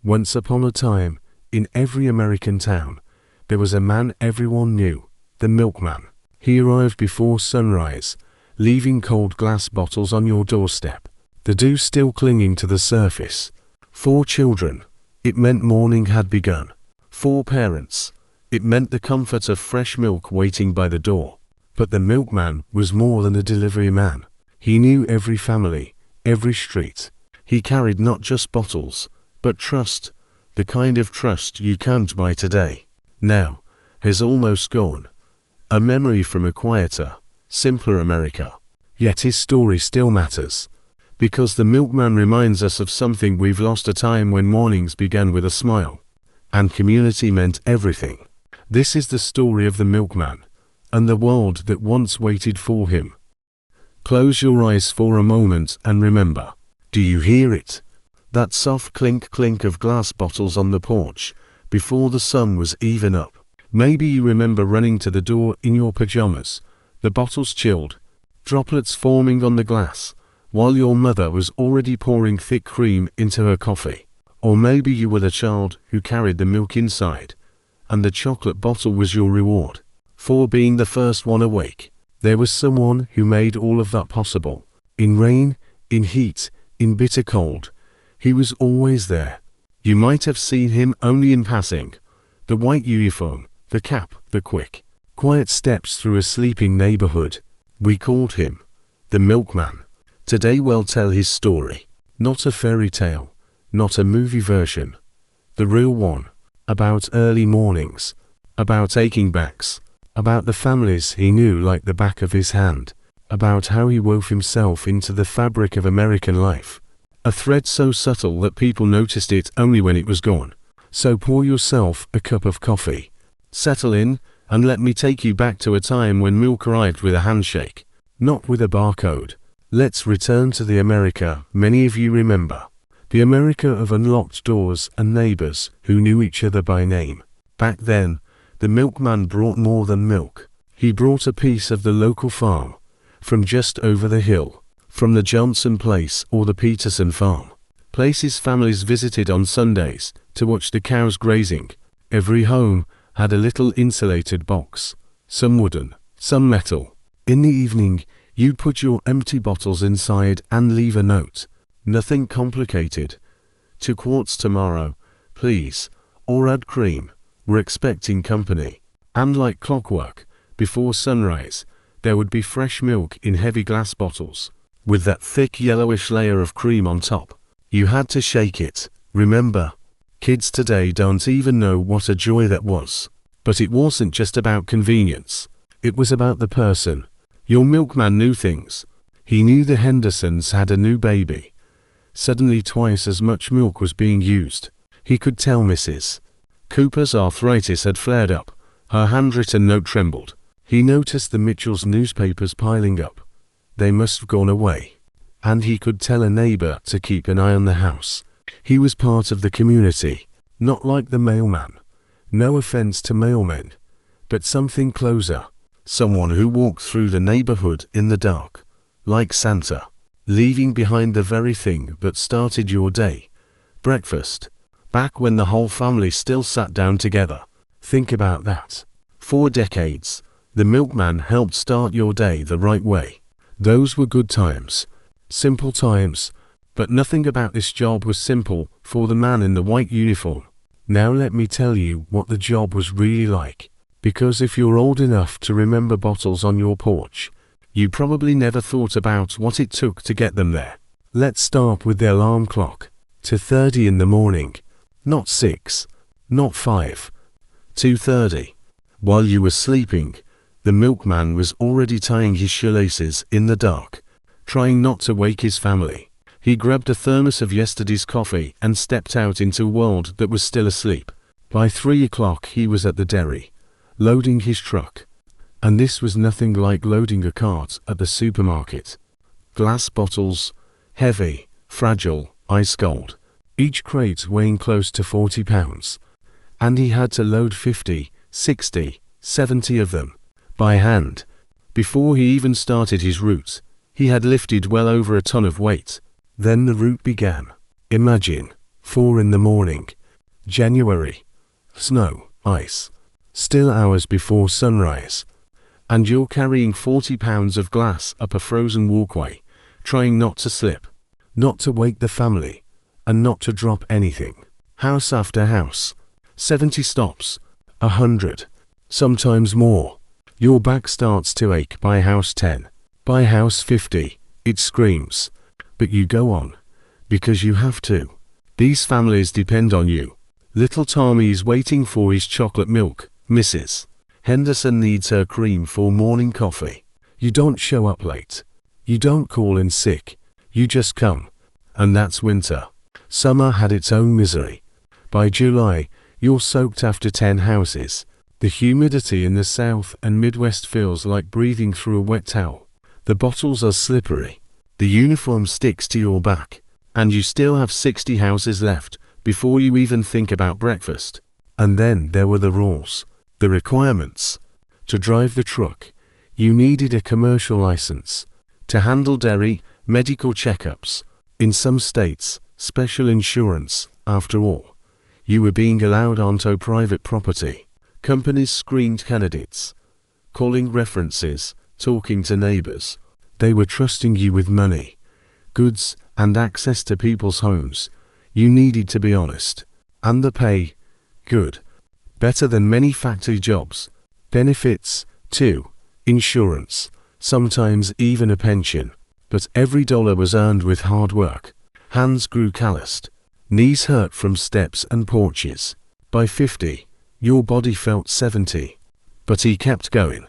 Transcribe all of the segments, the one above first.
Once upon a time, in every American town, there was a man everyone knew, the milkman. He arrived before sunrise, leaving cold glass bottles on your doorstep, the dew still clinging to the surface. 4 children, it meant morning had begun. 4 parents, it meant the comfort of fresh milk waiting by the door. But the milkman was more than a delivery man. He knew every family, every street. He carried not just bottles, but trust, the kind of trust you can't buy today. Now, has almost gone. A memory from a quieter, simpler America. Yet his story still matters. Because the milkman reminds us of something we've lost, a time when mornings began with a smile. And community meant everything. This is the story of the milkman, and the world that once waited for him. Close your eyes for a moment and remember. Do you hear it? That soft clink of glass bottles on the porch, before the sun was even up. Maybe you remember running to the door in your pajamas, the bottles chilled, droplets forming on the glass, while your mother was already pouring thick cream into her coffee. Or maybe you were the child who carried the milk inside, and the chocolate bottle was your reward for being the first one awake. There was someone who made all of that possible. In rain, in heat, in bitter cold, he was always there. You might have seen him only in passing. The white uniform, the cap, the quick, quiet steps through a sleeping neighborhood. We called him the milkman. Today we'll tell his story. Not a fairy tale, not a movie version. The real one. About early mornings, about aching backs, about the families he knew like the back of his hand, about how he wove himself into the fabric of American life. A thread so subtle that people noticed it only when it was gone. So pour yourself a cup of coffee, settle in, and let me take you back to a time when milk arrived with a handshake, not with a barcode. Let's return to the America many of you remember. The America of unlocked doors and neighbors who knew each other by name. Back then, the milkman brought more than milk. He brought a piece of the local farm, from just over the hill, from the Johnson place or the Peterson farm. Places families visited on Sundays to watch the cows grazing. Every home had a little insulated box, some wooden, some metal. In the evening, you'd put your empty bottles inside and leave a note. Nothing complicated. 2 quarts tomorrow, please, or add cream. We're expecting company. And like clockwork, before sunrise, there would be fresh milk in heavy glass bottles, with that thick yellowish layer of cream on top. You had to shake it, remember? Kids today don't even know what a joy that was. But it wasn't just about convenience. It was about the person. Your milkman knew things. He knew the Hendersons had a new baby. Suddenly twice as much milk was being used. He could tell Mrs. Cooper's arthritis had flared up. Her handwritten note trembled. He noticed the Mitchells' newspapers piling up. They must have gone away. And he could tell a neighbor to keep an eye on the house. He was part of the community, not like the mailman. No offense to mailmen, but something closer. Someone who walked through the neighborhood in the dark, like Santa, leaving behind the very thing that started your day. Breakfast. Back when the whole family still sat down together. Think about that. 4 decades, the milkman helped start your day the right way. Those were good times. Simple times. But nothing about this job was simple for the man in the white uniform. Now let me tell you what the job was really like. Because if you're old enough to remember bottles on your porch, you probably never thought about what it took to get them there. Let's start with the alarm clock. 2:30 in the morning. Not 6. Not 5. 2:30. While you were sleeping, the milkman was already tying his shoelaces in the dark, trying not to wake his family. He grabbed a thermos of yesterday's coffee and stepped out into a world that was still asleep. By 3 o'clock he was at the dairy, loading his truck. And this was nothing like loading a cart at the supermarket. Glass bottles, heavy, fragile, ice cold, each crate weighing close to 40 pounds. And he had to load 50, 60, 70 of them, by hand. Before he even started his route, he had lifted well over a ton of weight. Then the route began. Imagine 4 in the morning. January. Snow, ice. Still hours before sunrise. And you're carrying 40 pounds of glass up a frozen walkway, trying not to slip, not to wake the family, and not to drop anything. House after house. 70 stops. 100. Sometimes more. Your back starts to ache by house 10. By house 50, it screams. But you go on. Because you have to. These families depend on you. Little Tommy's waiting for his chocolate milk. Mrs. Henderson needs her cream for morning coffee. You don't show up late. You don't call in sick. You just come. And that's winter. Summer had its own misery. By July, you're soaked after 10 houses. The humidity in the south and Midwest feels like breathing through a wet towel. The bottles are slippery. The uniform sticks to your back. And you still have 60 houses left before you even think about breakfast. And then there were the rules. The requirements. To drive the truck, you needed a commercial license. To handle dairy, medical checkups. In some states, special insurance. After all, you were being allowed onto private property. Companies screened candidates. Calling references, talking to neighbors. They were trusting you with money, goods, and access to people's homes. You needed to be honest. And the pay? Good. Better than many factory jobs. Benefits, too. Insurance. Sometimes even a pension. But every dollar was earned with hard work. Hands grew calloused. Knees hurt from steps and porches. By 50, your body felt 70. But he kept going.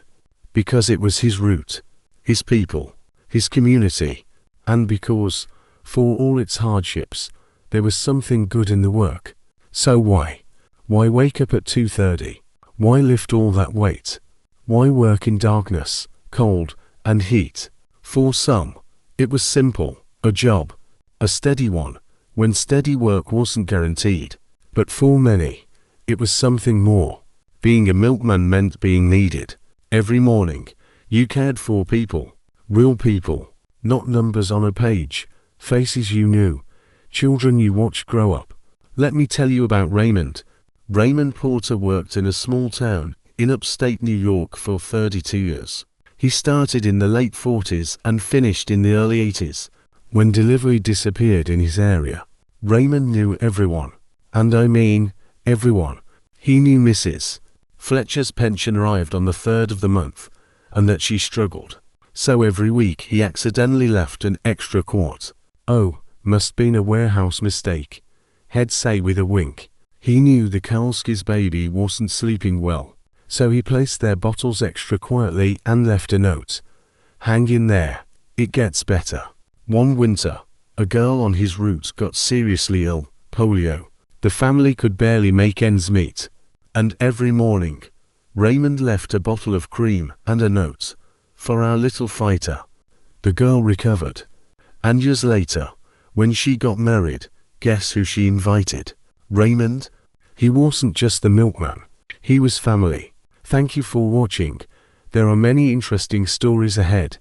Because it was his route. His people. His community. And because, for all its hardships, there was something good in the work. So why? Why wake up at 2:30? Why lift all that weight? Why work in darkness, cold, and heat? For some, it was simple, a job, a steady one, when steady work wasn't guaranteed. But for many, it was something more. Being a milkman meant being needed. Every morning, you cared for people, real people, not numbers on a page, faces you knew, children you watched grow up. Let me tell you about Raymond. Raymond Porter worked in a small town in upstate New York for 32 years. He started in the late 40s and finished in the early 80s, when delivery disappeared in his area. Raymond knew everyone. And I mean, everyone. He knew Mrs. Fletcher's pension arrived on the 3rd of the month, and that she struggled. So every week he accidentally left an extra quart. Oh, must been a warehouse mistake, he'd say with a wink. He knew the Kalski's baby wasn't sleeping well, so he placed their bottles extra quietly and left a note. Hang in there, it gets better. One winter, a girl on his route got seriously ill, polio. The family could barely make ends meet. And every morning, Raymond left a bottle of cream and a note. For our little fighter. The girl recovered. And years later, when she got married, guess who she invited? Raymond. He wasn't just the milkman. He was family. Thank you for watching. There are many interesting stories ahead.